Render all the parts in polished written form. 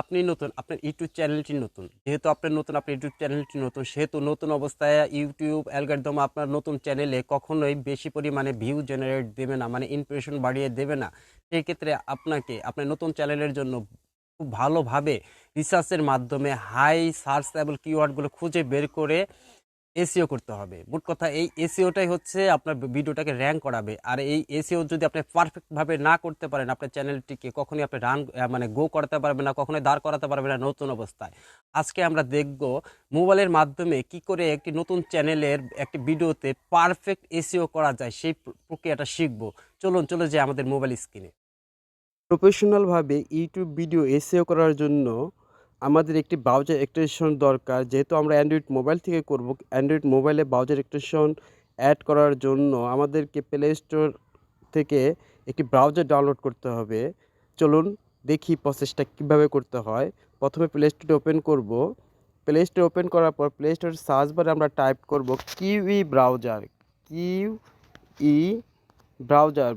আপনি নতুন, আপনার ইউটিউব চ্যানেলটি নতুন। যেহেতু আপনার নতুন, আপনার ইউটিউব চ্যানেলটি নতুন, সেহেতু নতুন অবস্থায় ইউটিউব অ্যালগরিদম আপনার নতুন চ্যানেলে কখনোই বেশি পরিমাণে ভিউ জেনারেট দেবে না, মানে ইমপ্রেশন বাড়িয়ে দেবে না। সেই ক্ষেত্রে আপনাকে আপনার নতুন চ্যানেলের জন্য খুব ভালোভাবে রিসার্চের মাধ্যমে হাই সার্চেবল কিওয়ার্ডগুলো খুঁজে বের করে এসইও করতে হবে। মোট কথা এই এসইওটাই হচ্ছে আপনার ভিডিওটাকে র্যাঙ্ক করাবে। আর এই এসইও যদি আপনি পারফেক্টভাবে না করতে পারেন, আপনার চ্যানেলটিকে কখনোই আপনি মানে গো করাতে পারবেন না, কখনোই দাঁড় করাতে পারবেন না নতুন অবস্থায়। আজকে আমরা দেখব মোবাইলের মাধ্যমে কি করে একটি নতুন চ্যানেলের একটি ভিডিওতে পারফেক্ট এসইও করা যায়, সেই প্রক্রিয়াটা শিখব। চলুন চলে যাই আমাদের মোবাইল স্ক্রিনে। প্রফেশনালভাবে ইউটিউব ভিডিও এসইও করার জন্য আমাদের একটি ব্রাউজার এক্সটেনশন দরকার। যেহেতু আমরা অ্যান্ড্রয়েড মোবাইল থেকে করব, অ্যান্ড্রয়েড মোবাইলে ব্রাউজার এক্সটেনশন অ্যাড করার জন্য আমাদেরকে প্লে স্টোর থেকে একটি ব্রাউজার ডাউনলোড করতে হবে। চলুন দেখি প্রসেসটা কীভাবে করতে হয়। প্রথমে প্লে স্টোরটি ওপেন করব। প্লে স্টোর ওপেন করার পর প্লে স্টোরের সার্চ বারে আমরা টাইপ করব Kiwi browser, Kiwi browser,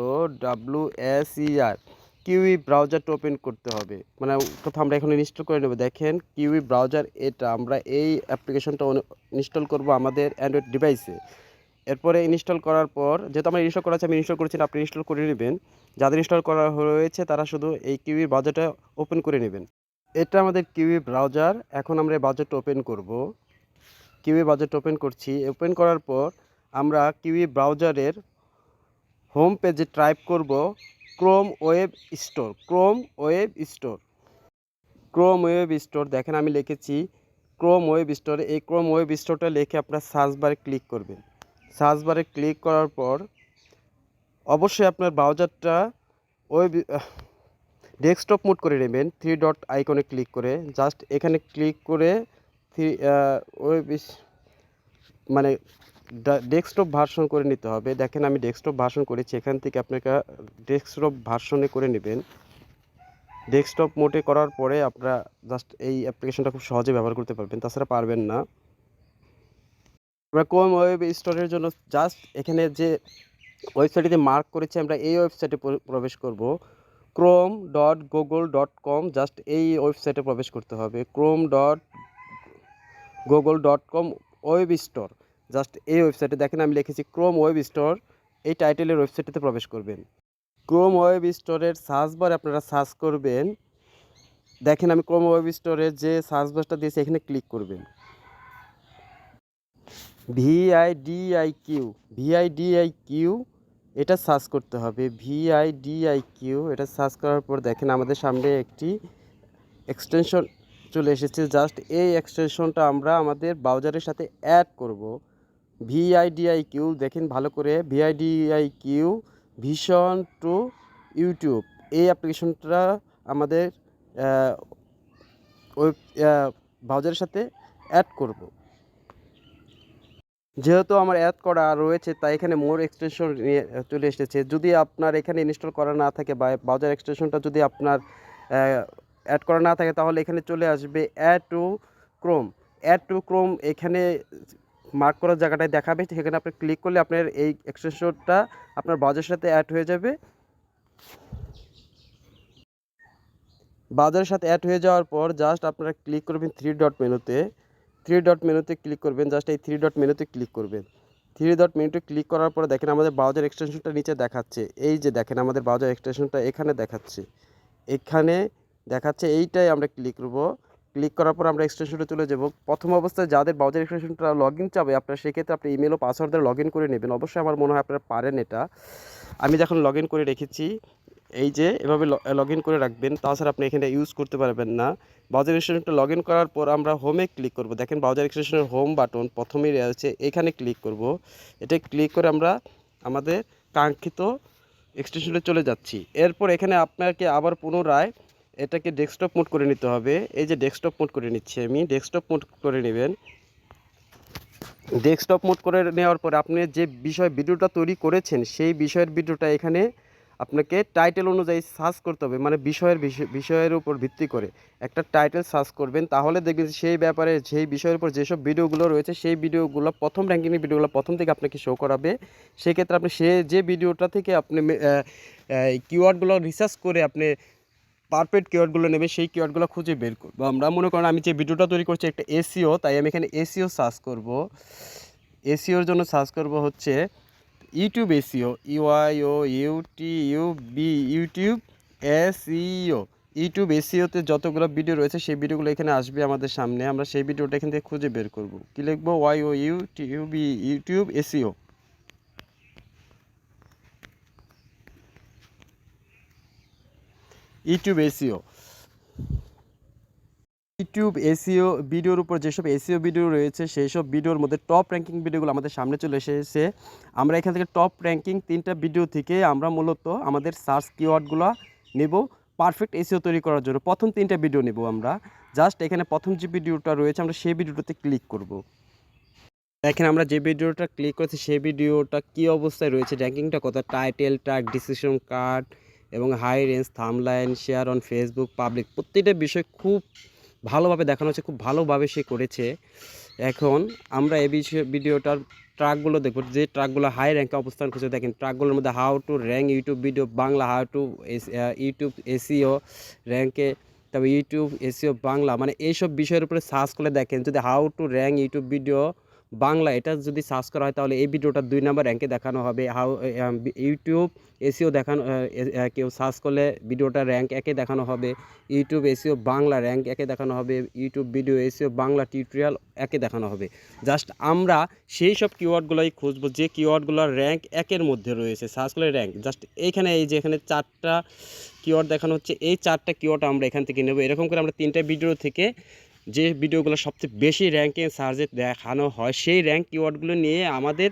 BROWSER। Kiwi ব্রাউজারটা ওপেন করতে হবে, মানে কোথাও আমরা এখন ইনস্টল করে নেব। দেখেন কিউই ব্রাউজার, এটা আমরা এই অ্যাপ্লিকেশনটা ইনস্টল করব আমাদের অ্যান্ড্রয়েড ডিভাইসে। এরপরে ইনস্টল করার পর, যেহেতু আমরা ইনস্টল করা আছে, আমি ইনস্টল করেছি, আপনি ইনস্টল করে নেবেন। যাদের ইনস্টল করা হয়েছে তারা শুধু এই কিউই ব্রাউজারটা ওপেন করে নেবেন। এটা আমাদের কিউই ব্রাউজার। এখন আমরা এই ব্রাউজারটা ওপেন করব। কিউই ব্রাউজারটা ওপেন করছি। ওপেন করার পর আমরা কিউই ব্রাউজারের হোম পেজে টাইপ করব Chrome web store, Chrome web store, Chrome web store. দেখেন আমি লিখেছি ক্রোম ওয়েব স্টোর। এই ক্রোম ওয়েব স্টোরটা লিখে আপনার সার্চ বারে ক্লিক করবেন। সার্চ বারে ক্লিক করার পর অবশ্যই আপনার ব্রাউজারটা ওয়েব ডেস্কটপ মোড করে নেবেন। থ্রি ডট আইকনে ক্লিক করে জাস্ট এখানে ক্লিক করে ওয়েব মানে ডেস্কটপ ভার্সন করে নিতে হবে। দেখেন আমি ডেস্কটপ ভার্সন করেছি, এখান থেকে আপনাকে ডেস্কটপ ভার্সনে করে নেবেন। ডেস্কটপ মোডে করার পরে আপনারা জাস্ট এই অ্যাপ্লিকেশনটা খুব সহজে ব্যবহার করতে পারবেন, তাছাড়া পারবেন না। আমরা ক্রোম ওয়েব স্টোরের জন্য জাস্ট এখানে যে ওয়েবসাইটে মার্ক করেছি আমরা এই ওয়েবসাইটে প্রবেশ করব। chrome.google.com, জাস্ট এই ওয়েবসাইটে প্রবেশ করতে হবে। chrome.google.com ওয়েব স্টোর, জাস্ট এই ওয়েবসাইটে দেখেন আমি লিখেছি ক্রোম ওয়েব স্টোর। এই টাইটেলের ওয়েবসাইটটিতে প্রবেশ করবেন। ক্রোম ওয়েব স্টোরের সার্চ বারে আপনারা সার্চ করবেন। দেখেন আমি ক্রোম ওয়েব স্টোরের যে সার্চ বারটা দিয়েছি এখানে ক্লিক করবেন। ভিআইডিআইকিউ এটা সার্চ করতে হবে। ভিআইডিআইকিউ এটা সার্চ করার পর দেখেন আমাদের সামনে একটি এক্সটেনশন চলে এসেছে। জাস্ট এই এক্সটেনশনটা আমরা আমাদের ব্রাউজারের সাথে অ্যাড করব। ভিআইডিআইকিউ দেখেন ভালো করে, ভিআইডিআইকিউ ভিশন টু ইউটিউব, এই অ্যাপ্লিকেশনটা আমাদের ওই ব্রাউজারের সাথে অ্যাড করব। যেহেতু আমার অ্যাড করা রয়েছে তাই এখানে মোর এক্সটেনশন নিয়ে চলে এসেছে। যদি আপনার এখানে ইনস্টল করা না থাকে বা ব্রাউজার এক্সটেনশনটা যদি আপনার অ্যাড করা না থাকে তাহলে এখানে চলে আসবে add to Chrome. Add to Chrome এখানে মার্ক করার জায়গাটায় দেখাবে, সেখানে আপনি ক্লিক করলে আপনার এই এক্সটেনশনটা আপনার ব্রাউজারের সাথে অ্যাড হয়ে যাবে। ব্রাউজারের সাথে অ্যাড হয়ে যাওয়ার পর জাস্ট আপনারা ক্লিক করবেন থ্রি ডট মেনুতে। থ্রি ডট মেনুতে ক্লিক করবেন, জাস্ট এই থ্রি ডট মেনুতে ক্লিক করবেন। থ্রি ডট মেনুতে ক্লিক করার পরে দেখেন আমাদের ব্রাউজার এক্সটেনশনটা নিচে দেখাচ্ছে। এই যে দেখেন আমাদের ব্রাউজার এক্সটেনশনটা এখানে দেখাচ্ছে, এখানে দেখাচ্ছে, এইটাই আমরা ক্লিক করব। ক্লিক করার পর আমরা এক্সটেনশনে চলে যাব। প্রথম অবস্থায় যাদের ব্রাউজার এক্সটেনশনটা লগ ইন চাবে আপনার, সেক্ষেত্রে আপনি ইমেল ও পাসওয়ার্ড দিয়ে লগ ইন করে নেবেন। অবশ্যই আমার মনে হয় আপনারা পারেন এটা। আমি যখন লগ ইন করে রেখেছি, এই যে এভাবে লগ ইন করে রাখবেন, তাছাড়া আপনি এখানে ইউজ করতে পারবেন না। ব্রাউজার এক্সটেনশনটা লগ ইন করার পর আমরা হোমে ক্লিক করব। দেখেন ব্রাউজার এক্সটেনশনের হোম বাটন প্রথমেই রয়েছে, এখানে ক্লিক করব। এটা ক্লিক করে আমরা আমাদের কাঙ্ক্ষিত এক্সটেনশনে চলে যাচ্ছি। এরপর এখানে আপনাকে আবার পুনরায় এটাকে ডেস্কটপ মোড করে নিতে হবে। এই যে ডেস্কটপ মোড করে নিচ্ছি আমি, ডেস্কটপ মোড করে নেবেন। ডেস্কটপ মোড করে নেওয়ার পরে আপনি যে বিষয় ভিডিওটা তৈরি করেছেন সেই বিষয়ের ভিডিওটা এখানে আপনাকে টাইটেল অনুযায়ী সার্চ করতে হবে, মানে বিষয়ের উপর ভিত্তি করে একটা টাইটেল সার্চ করবেন। তাহলে দেখবেন সেই ব্যাপারে সেই বিষয়ের উপর যেসব ভিডিওগুলো রয়েছে সেই ভিডিওগুলো প্রথম র্যাঙ্কিংয়ের ভিডিওগুলো প্রথম থেকে আপনাকে শো করাবে। সেক্ষেত্রে আপনি যে ভিডিওটা থেকে আপনি কিওয়ার্ডগুলো রিসার্চ করে আপনি পারফেক্ট কিওয়ার্ডগুলো নেবে সেই কিওয়ার্ডগুলো খুঁজে বের করবো আমরা। মনে করেন আমি যে ভিডিওটা তৈরি করছি একটা এসইও, তাই আমি এখানে এসইও সার্চ করব। এসইওর জন্য সার্চ করব হচ্ছে ইউটিউব এসইও, ইউআইও ইউটিউব এসইও। ইউটিউব এসইওতে যতগুলো ভিডিও রয়েছে সেই ভিডিওগুলো এখানে আসবে আমাদের সামনে। আমরা সেই ভিডিওটা এখান থেকে খুঁজে বের করব। কী লিখবো? YouTube SEO. YouTube SEO, YouTube SEO ভিডিওর উপর যেসব এসইও ভিডিও রয়েছে সেই সব ভিডিওর মধ্যে টপ র্যাঙ্কিং ভিডিওগুলো আমাদের সামনে চলে এসেছে। আমরা এখান থেকে টপ র্যাঙ্কিং 3টা ভিডিও থেকে আমরা মূলত আমাদের সার্চ কিওয়ার্ডগুলো নেব পারফেক্ট এসইও তৈরি করার জন্য। প্রথম 3টা ভিডিও নেব আমরা। জাস্ট এখানে প্রথম যে ভিডিওটা রয়েছে আমরা সেই ভিডিওটাতে ক্লিক করব। দেখেন আমরা যে ভিডিওটা ক্লিক করেছি সেই ভিডিওটা কী অবস্থায় রয়েছে, র্যাঙ্কিংটা কত, টাইটেল, ট্যাগ, ডিসক্রিপশন কার্ড এবং high range, thumbnail, share on Facebook, public, প্রত্যেকটা বিষয় খুব ভালোভাবে দেখানো হচ্ছে, খুব ভালোভাবে সে করেছে। এখন আমরা এই ভিডিওটার ট্র্যাকগুলো দেখব, যে ট্র্যাকগুলো হাই র্যাঙ্কে অবস্থান করছে। দেখেন ট্র্যাকগুলোর মধ্যে how to rank YouTube video Bangla, how to YouTube SEO র্যাঙ্কে, তারপর ইউটিউব এসইও বাংলা, মানে এইসব বিষয়ের উপরে সার্চ করে দেখেন যদি how to rank YouTube video Bangla এটা যদি সার্চ করা হয় তাহলে এই ভিডিওটা 2 নম্বর র্যাঙ্কে দেখানো হবে। ইউটিউব এসইও দেখানো, কেউ সার্চ করলে ভিডিওটা র্যাঙ্ক 1-এ দেখানো হবে। ইউটিউব এসইও বাংলা র্যাঙ্ক 1-এ দেখানো হবে। YouTube video SEO Bangla tutorial 1-এ দেখানো হবে। জাস্ট আমরা সেই সব কিওয়ার্ডগুলোই খুঁজবো যে কিওয়ার্ডগুলোর র্যাঙ্ক 1-এর মধ্যে রয়েছে, সার্চ করে র্যাঙ্ক। জাস্ট এইখানে এই যে এখানে 4টা কিওয়ার্ড দেখানো হচ্ছে, এই 4টা কিওয়ার্ড আমরা এখান থেকে নেব। এরকম করে আমরা 3টা ভিডিও থেকে যে ভিডিওগুলো সবচেয়ে বেশি র্যাঙ্কে সার্চে দেখানো হয় সেই র্যাঙ্ক কিওয়ার্ডগুলো নিয়ে আমাদের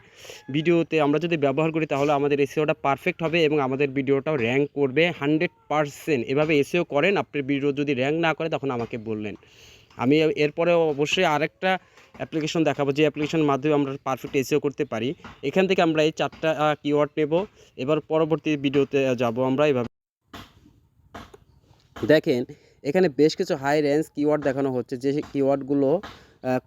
ভিডিওতে আমরা যদি ব্যবহার করি তাহলে আমাদের এসইওটা পারফেক্ট হবে এবং আমাদের ভিডিওটাও র্যাঙ্ক করবে 100%। এভাবে এসইও করেন, আপনার ভিডিও যদি র্যাঙ্ক না করে তখন আমাকে বললেন। আমি এরপরে অবশ্যই আরেকটা অ্যাপ্লিকেশন দেখাবো যে অ্যাপ্লিকেশনের মাধ্যমে আমরা পারফেক্ট এসইও করতে পারি। এখান থেকে আমরা এই 4টা কিওয়ার্ড নেব। এবার পরবর্তী ভিডিওতে যাব আমরা। এভাবে দেখেন এখানে বেশ কিছু হাই রেঞ্জ কিওয়ার্ড দেখানো হচ্ছে, যে কিওয়ার্ডগুলো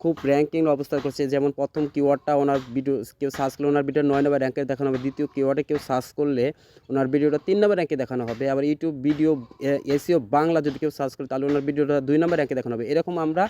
খুব র্যাঙ্কিং অবস্থান করছে। যেমন প্রথম কিওয়ার্ডটা ওনার ভিডিও কেউ সার্চ করলে ওনার ভিডিও 9 নম্বর র্যাঙ্কে দেখানো হবে। দ্বিতীয় কিওয়ার্ডে কেউ সার্চ করলে ওনার ভিডিওটা 3 নম্বর র্যাঙ্কে দেখানো হবে। আবার ইউটিউব ভিডিও এসইও বাংলা যদি কেউ সার্চ করে তাহলে ওনার ভিডিওটা 2 নম্বর র্যাঙ্কে দেখানো হবে। এরকম আমরা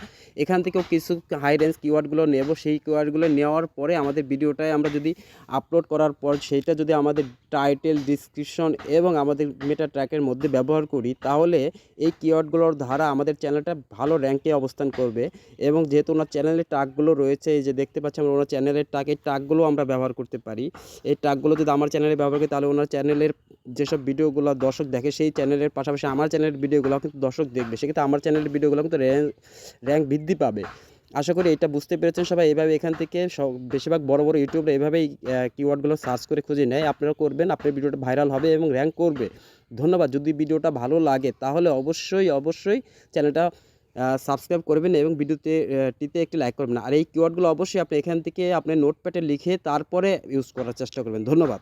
এখান থেকেও কিছু হাই রেঞ্জ কিওয়ার্ডগুলো নেব। সেই কিওয়ার্ডগুলো নেওয়ার পরে আমাদের ভিডিওটায় আমরা যদি আপলোড করার পর সেইটা যদি আমাদের টাইটেল, ডিসক্রিপশন এবং আমাদের মেটা ট্র্যাকের মধ্যে ব্যবহার করি তাহলে এই কিওয়ার্ডগুলোর দ্বারা আমাদের চ্যানেলটা ভালো র্যাঙ্কে অবস্থান করবে। এবং যেহেতু ওনার চ্যানেলের ট্যাগগুলো রয়েছে, এই যে দেখতে পাচ্ছি আমরা ওনার চ্যানেলের ট্যাগ, এই ট্যাগগুলো আমরা ব্যবহার করতে পারি। এই ট্যাগগুলো যদি আমার চ্যানেলে ব্যবহার করি তাহলে ওনার চ্যানেলের যেসব ভিডিওগুলো দর্শক দেখে সেই চ্যানেলের পাশাপাশি আমার চ্যানেলের ভিডিওগুলো কিন্তু দর্শক দেখবে, সেক্ষেত্রে আমার চ্যানেলের ভিডিওগুলো কিন্তু র্যাঙ্ক বৃদ্ধি পাবে। আশা করি এটা বুঝতে পেরেছেন সবাই। এভাবে এখান থেকে বেশিরভাগ বড় বড় ইউটিউবরা এভাবেই কিওয়ার্ডগুলো সার্চ করে খুঁজে নেয়। আপনারা করবেন, আপনার ভিডিওটা ভাইরাল হবে এবং র্যাঙ্ক করবে। ধন্যবাদ। যদি ভিডিওটা ভালো লাগে তাহলে অবশ্যই চ্যানেলটা সাবস্ক্রাইব করবেন এবং ভিডিওটিতে একটি লাইক করবেন। আর এই কিওয়ার্ডগুলো অবশ্যই আপনি এখান থেকে আপনার নোটপ্যাডে লিখে তারপরে ইউজ করার চেষ্টা করবেন। ধন্যবাদ।